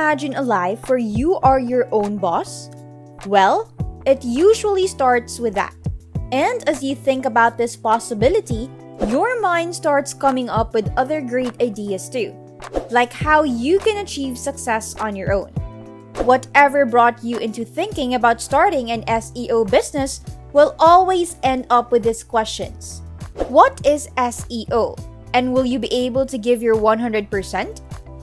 imagine a life where you are your own boss? Well, it usually starts with that. And as you think about this possibility, your mind starts coming up with other great ideas too, like how you can achieve success on your own. Whatever brought you into thinking about starting an SEO business will always end up with these questions. What is SEO? And will you be able to give your 100%?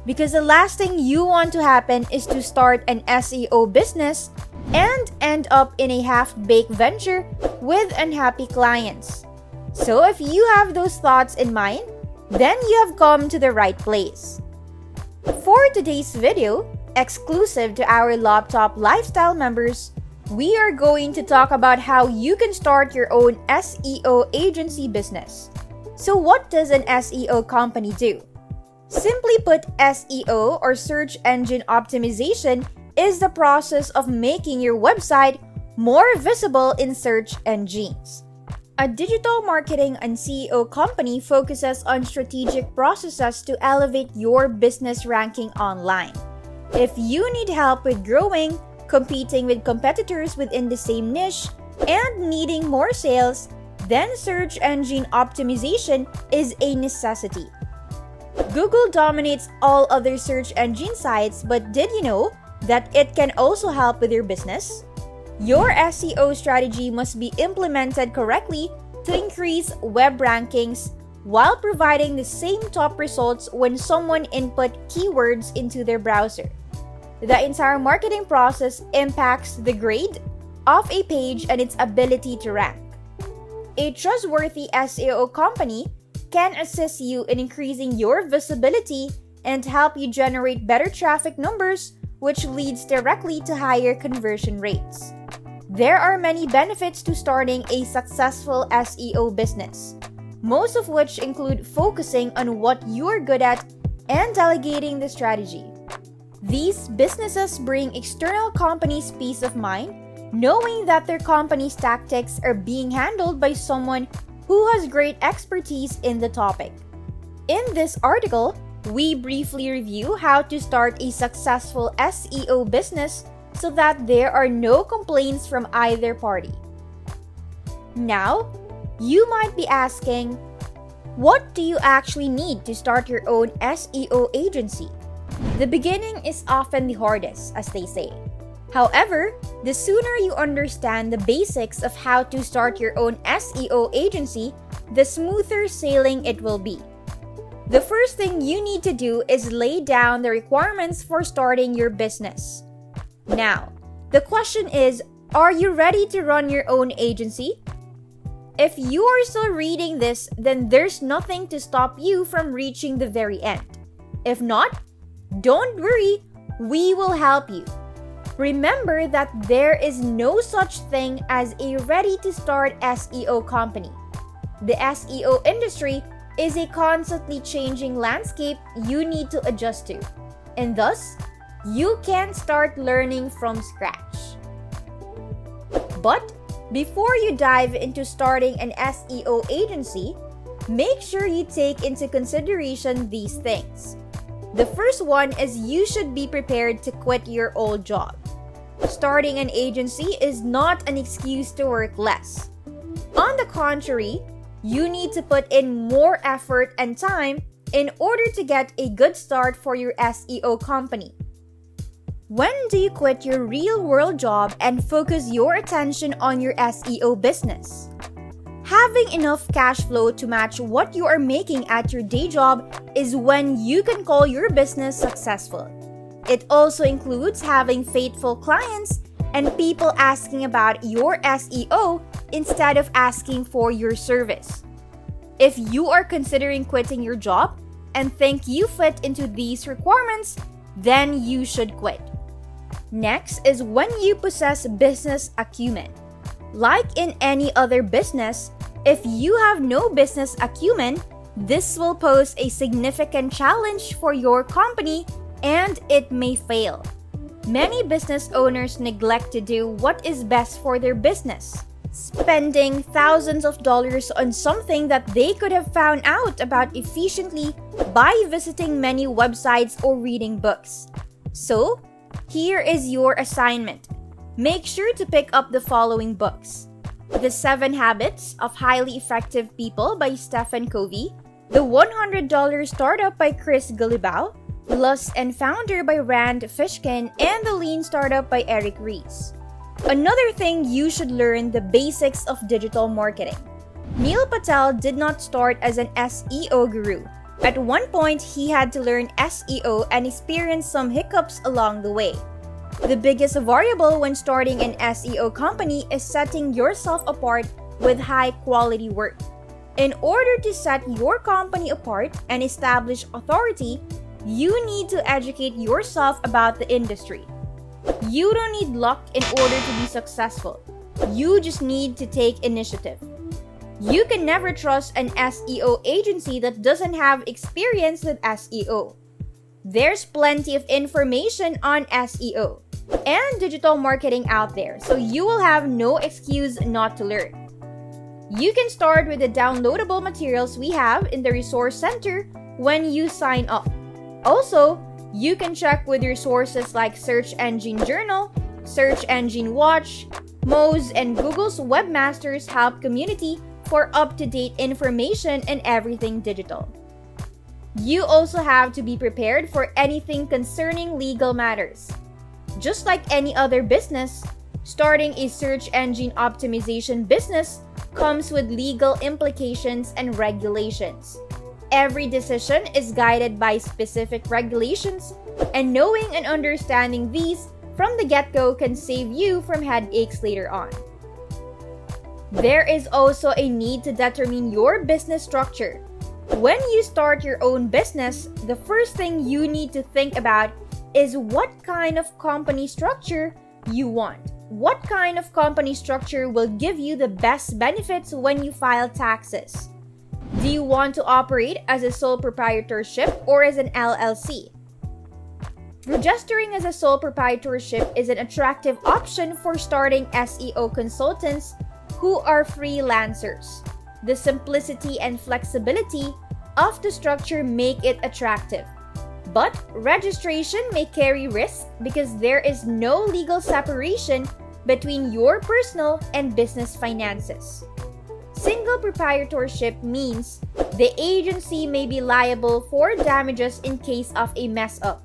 Because the last thing you want to happen is to start an SEO business and end up in a half-baked venture with unhappy clients. So if you have those thoughts in mind, then you have come to the right place. For today's video, exclusive to our Laptop Lifestyle members, we are going to talk about how you can start your own SEO agency business. So what does an SEO company do? Simply put, SEO or search engine optimization is the process of making your website more visible in search engines. A digital marketing and SEO company focuses on strategic processes to elevate your business ranking online. If you need help with growing, competing with competitors within the same niche, and needing more sales, then search engine optimization is a necessity. Google dominates all other search engine sites, but did you know that it can also help with your business? Your SEO strategy must be implemented correctly to increase web rankings while providing the same top results when someone input keywords into their browser. The entire marketing process impacts the grade of a page and its ability to rank. A trustworthy SEO company can assist you in increasing your visibility and help you generate better traffic numbers, which leads directly to higher conversion rates. There are many benefits to starting a successful SEO business, most of which include focusing on what you are good at and delegating the strategy. These businesses bring external companies peace of mind, knowing that their company's tactics are being handled by someone who has great expertise in the topic. In this article, we briefly review how to start a successful SEO business so that there are no complaints from either party. Now, you might be asking, what do you actually need to start your own SEO agency? The beginning is often the hardest, as they say. However, the sooner you understand the basics of how to start your own SEO agency, the smoother sailing it will be. The first thing you need to do is lay down the requirements for starting your business. Now, the question is, are you ready to run your own agency? If you are still reading this, then there's nothing to stop you from reaching the very end. If not, don't worry, we will help you. Remember that there is no such thing as a ready-to-start SEO company. The SEO industry is a constantly changing landscape you need to adjust to, and thus, you can start learning from scratch. But before you dive into starting an SEO agency, make sure you take into consideration these things. The first one is you should be prepared to quit your old job. Starting an agency is not an excuse to work less. On the contrary, you need to put in more effort and time in order to get a good start for your SEO company. When do you quit your real-world job and focus your attention on your SEO business? Having enough cash flow to match what you are making at your day job is when you can call your business successful. It also includes having faithful clients and people asking about your SEO instead of asking for your service. If you are considering quitting your job and think you fit into these requirements, then you should quit. Next is when you possess business acumen. Like in any other business, if you have no business acumen, this will pose a significant challenge for your company and it may fail. Many business owners neglect to do what is best for their business, spending thousands of dollars on something that they could have found out about efficiently by visiting many websites or reading books. So, here is your assignment. Make sure to pick up the following books: The 7 Habits of Highly Effective People by Stephen Covey, The $100 Startup by Chris Guillebeau, Lust and Founder by Rand Fishkin, and The Lean Startup by Eric Ries. Another thing you should learn: the basics of digital marketing. Neil Patel did not start as an SEO guru. At one point, he had to learn SEO and experience some hiccups along the way. The biggest variable when starting an SEO company is setting yourself apart with high-quality work. In order to set your company apart and establish authority, you need to educate yourself about the industry. You don't need luck in order to be successful. You just need to take initiative. You can never trust an SEO agency that doesn't have experience with SEO. There's plenty of information on SEO and digital marketing out there, so you will have no excuse not to learn. You can start with the downloadable materials we have in the Resource Center when you sign up. Also, you can check with resources like Search Engine Journal, Search Engine Watch, Moz, and Google's Webmasters Help community for up-to-date information and everything digital. You also have to be prepared for anything concerning legal matters. Just like any other business, starting a search engine optimization business comes with legal implications and regulations. Every decision is guided by specific regulations, and knowing and understanding these from the get-go can save you from headaches later on. There is also a need to determine your business structure. When you start your own business, the first thing you need to think about is what kind of company structure you want. What kind of company structure will give you the best benefits when you file taxes? Do you want to operate as a sole proprietorship or as an LLC? Registering as a sole proprietorship is an attractive option for starting SEO consultants who are freelancers. The simplicity and flexibility of the structure make it attractive. But registration may carry risk because there is no legal separation between your personal and business finances. Single proprietorship means the agency may be liable for damages in case of a mess-up.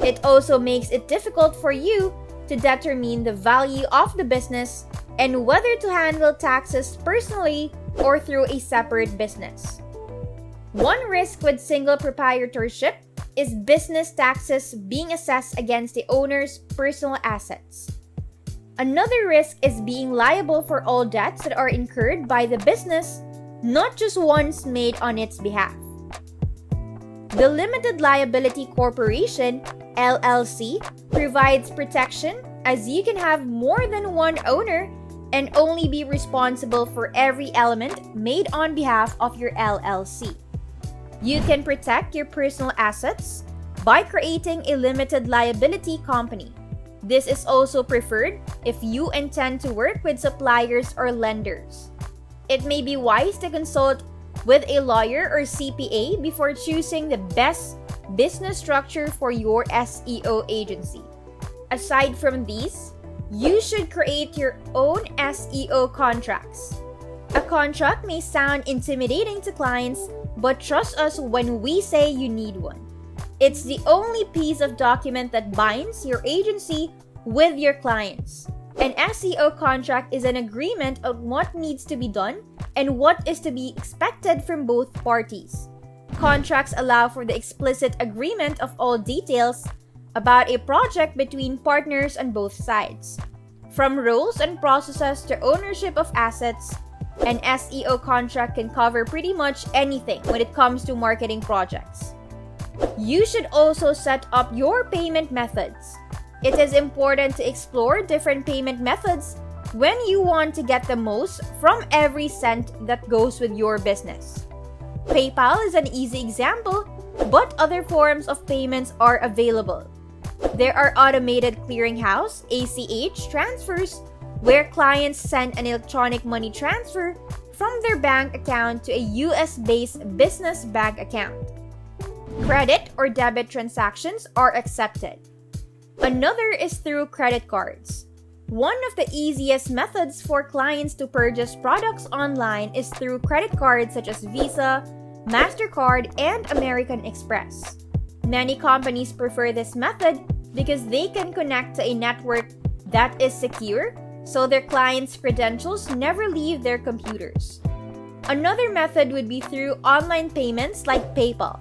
It also makes it difficult for you to determine the value of the business and whether to handle taxes personally or through a separate business. One risk with single proprietorship is business taxes being assessed against the owner's personal assets. Another risk is being liable for all debts that are incurred by the business, not just ones made on its behalf. The Limited Liability Corporation, LLC, provides protection as you can have more than one owner and only be responsible for every element made on behalf of your LLC. You can protect your personal assets by creating a limited liability company. This is also preferred if you intend to work with suppliers or lenders. It may be wise to consult with a lawyer or CPA before choosing the best business structure for your SEO agency. Aside from these, you should create your own SEO contracts. A contract may sound intimidating to clients, but trust us when we say you need one. It's the only piece of document that binds your agency with your clients. An SEO contract is an agreement on what needs to be done and what is to be expected from both parties. Contracts allow for the explicit agreement of all details about a project between partners on both sides. From roles and processes to ownership of assets, an SEO contract can cover pretty much anything when it comes to marketing projects. You should also set up your payment methods. It is important to explore different payment methods when you want to get the most from every cent that goes with your business. PayPal is an easy example, but other forms of payments are available. There are automated clearinghouse (ACH) transfers where clients send an electronic money transfer from their bank account to a US-based business bank account. Credit or debit transactions are accepted. Another is through credit cards. One of the easiest methods for clients to purchase products online is through credit cards such as Visa, MasterCard, and American Express. Many companies prefer this method because they can connect to a network that is secure, so their clients' credentials never leave their computers. Another method would be through online payments like PayPal.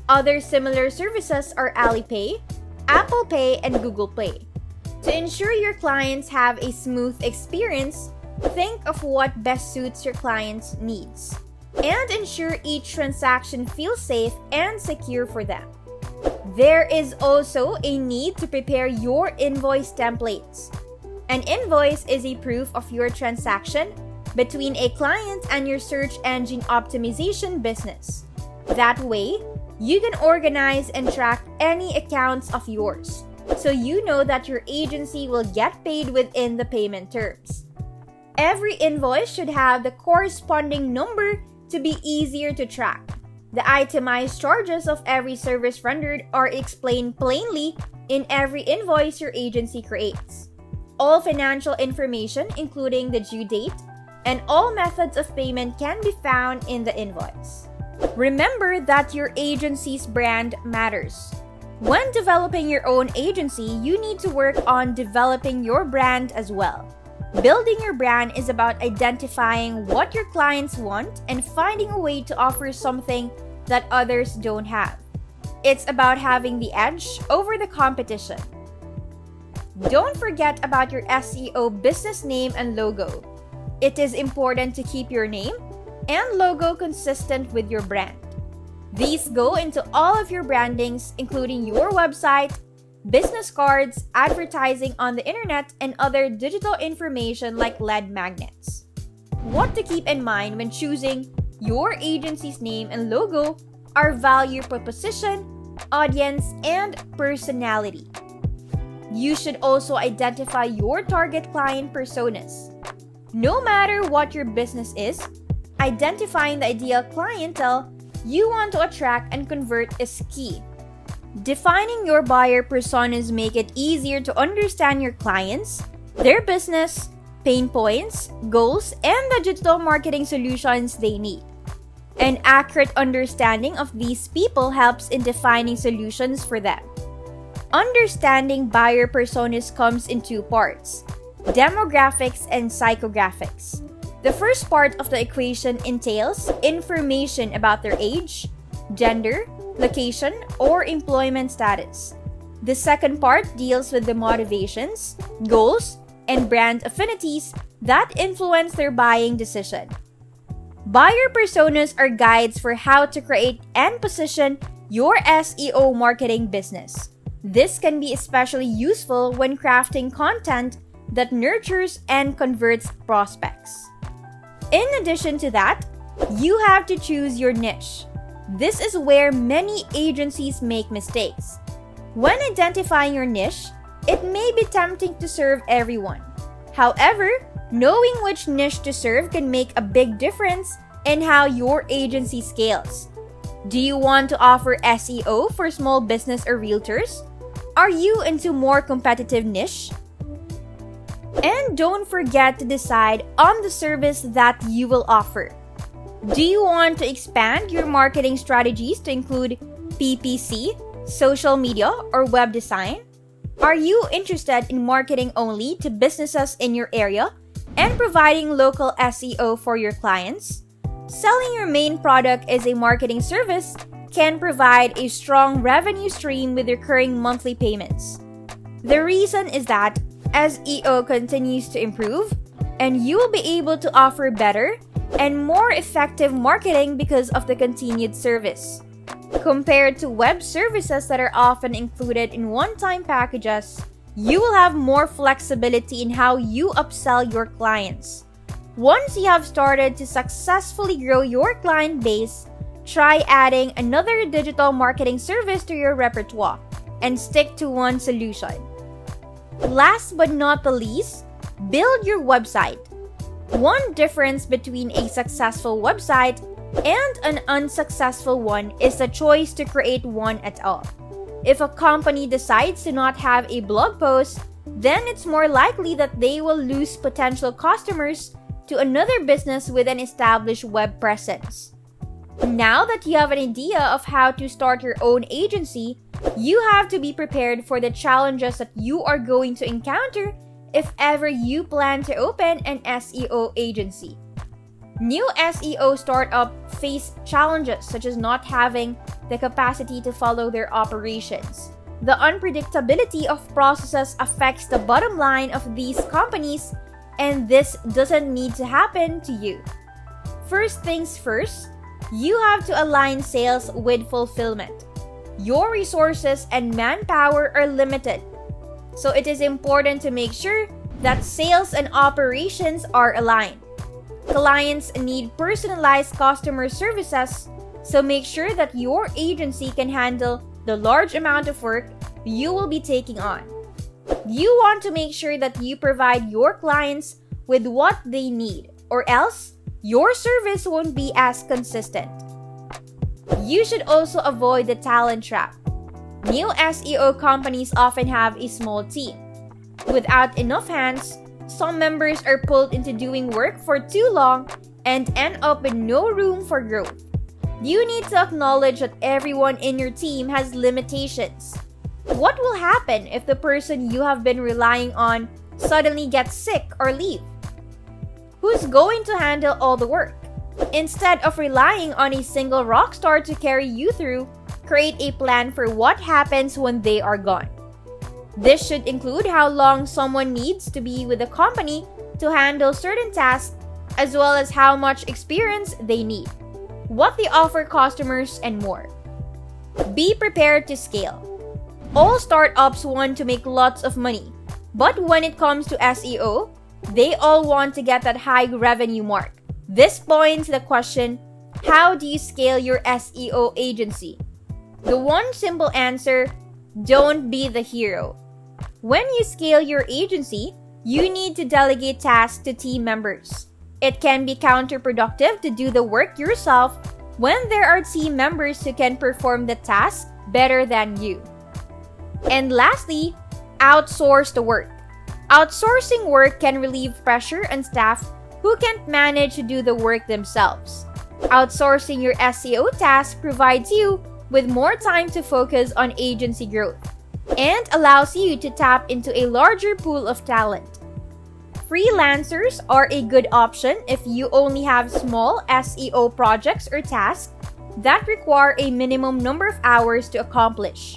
Other similar services are Alipay, Apple Pay, and Google Pay. To ensure your clients have a smooth experience, think of what best suits your clients' needs, and ensure each transaction feels safe and secure for them. There is also a need to prepare your invoice templates. An invoice is a proof of your transaction between a client and your search engine optimization business. That way, you can organize and track any accounts of yours, so you know that your agency will get paid within the payment terms. Every invoice should have the corresponding number to be easier to track. The itemized charges of every service rendered are explained plainly in every invoice your agency creates. All financial information, including the due date, and all methods of payment can be found in the invoice. Remember that your agency's brand matters. When developing your own agency, you need to work on developing your brand as well. Building your brand is about identifying what your clients want and finding a way to offer something that others don't have. It's about having the edge over the competition. Don't forget about your SEO business name and logo. It is important to keep your name and logo consistent with your brand. These go into all of your brandings, including your website, business cards, advertising on the internet, and other digital information like lead magnets. What to keep in mind when choosing your agency's name and logo are value proposition, audience, and personality. You should also identify your target client personas. No matter what your business is, identifying the ideal clientele you want to attract and convert is key. Defining your buyer personas make it easier to understand your clients, their business, pain points, goals, and the digital marketing solutions they need. An accurate understanding of these people helps in defining solutions for them. Understanding buyer personas comes in two parts: demographics and psychographics. The first part of the equation entails information about their age, gender, location, or employment status. The second part deals with the motivations, goals, and brand affinities that influence their buying decision. Buyer personas are guides for how to create and position your SEO marketing business. This can be especially useful when crafting content that nurtures and converts prospects. In addition to that, you have to choose your niche. This is where many agencies make mistakes. When identifying your niche, it may be tempting to serve everyone. However, knowing which niche to serve can make a big difference in how your agency scales. Do you want to offer SEO for small business or realtors? Are you into more competitive niche? And don't forget to decide on the service that you will offer. Do you want to expand your marketing strategies to include PPC, social media, or web design? Are you interested in marketing only to businesses in your area and providing local SEO for your clients? Selling your main product as a marketing service can provide a strong revenue stream with recurring monthly payments. The reason is that SEO continues to improve, and you will be able to offer better and more effective marketing because of the continued service. Compared to web services that are often included in one-time packages, you will have more flexibility in how you upsell your clients. Once you have started to successfully grow your client base, try adding another digital marketing service to your repertoire and stick to one solution. Last but not the least, build your website. One difference between a successful website and an unsuccessful one is the choice to create one at all. If a company decides to not have a blog post, then it's more likely that they will lose potential customers to another business with an established web presence. Now that you have an idea of how to start your own agency, you have to be prepared for the challenges that you are going to encounter if ever you plan to open an SEO agency. New SEO startups face challenges such as not having the capacity to follow their operations. The unpredictability of processes affects the bottom line of these companies, and this doesn't need to happen to you. First things first, you have to align sales with fulfillment. Your resources and manpower are limited, so it is important to make sure that sales and operations are aligned. Clients need personalized customer services, so make sure that your agency can handle the large amount of work you will be taking on. You want to make sure that you provide your clients with what they need, or else your service won't be as consistent. You should also avoid the talent trap. New SEO companies often have a small team. Without enough hands, some members are pulled into doing work for too long and end up with no room for growth. You need to acknowledge that everyone in your team has limitations. What will happen if the person you have been relying on suddenly gets sick or leave? Who's going to handle all the work? Instead of relying on a single rock star to carry you through, create a plan for what happens when they are gone. This should include how long someone needs to be with the company to handle certain tasks, as well as how much experience they need, what they offer customers, and more. Be prepared to scale. All startups want to make lots of money, but when it comes to SEO, they all want to get that high revenue mark. This points to the question, how do you scale your SEO agency? The one simple answer, don't be the hero. When you scale your agency, you need to delegate tasks to team members. It can be counterproductive to do the work yourself when there are team members who can perform the task better than you. And lastly, outsource the work. Outsourcing work can relieve pressure on staff who can't manage to do the work themselves. Outsourcing your SEO task provides you with more time to focus on agency growth and allows you to tap into a larger pool of talent. Freelancers are a good option if you only have small SEO projects or tasks that require a minimum number of hours to accomplish.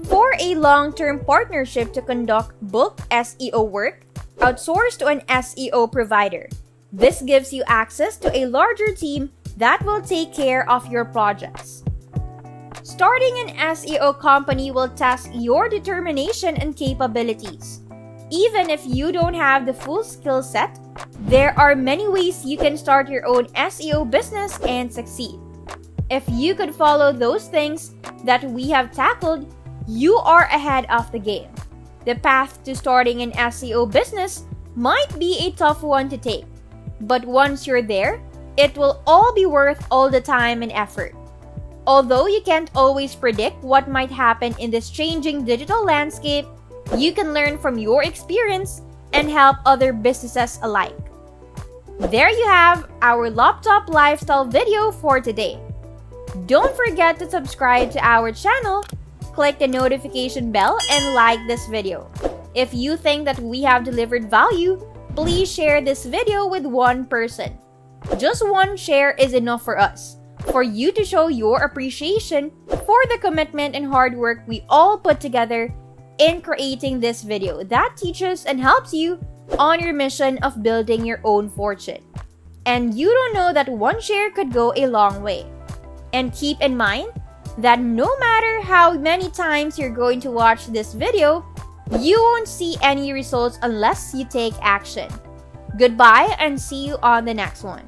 For a long-term partnership to conduct bulk SEO work, outsource to an SEO provider. This gives you access to a larger team that will take care of your projects. Starting an SEO company will test your determination and capabilities. Even if you don't have the full skill set, there are many ways you can start your own SEO business and succeed. If you could follow those things that we have tackled, you are ahead of the game. The path to starting an SEO business might be a tough one to take, but once you're there, it will all be worth all the time and effort. Although you can't always predict what might happen in this changing digital landscape, you can learn from your experience and help other businesses alike. There you have our laptop lifestyle video for today. Don't forget to subscribe to our channel, click the notification bell, and like this video. If you think that we have delivered value, please share this video with one person. Just one share is enough for us, for you to show your appreciation for the commitment and hard work we all put together in creating this video that teaches and helps you on your mission of building your own fortune. And you don't know that one share could go a long way. And keep in mind that no matter how many times you're going to watch this video, you won't see any results unless you take action. Goodbye and see you on the next one.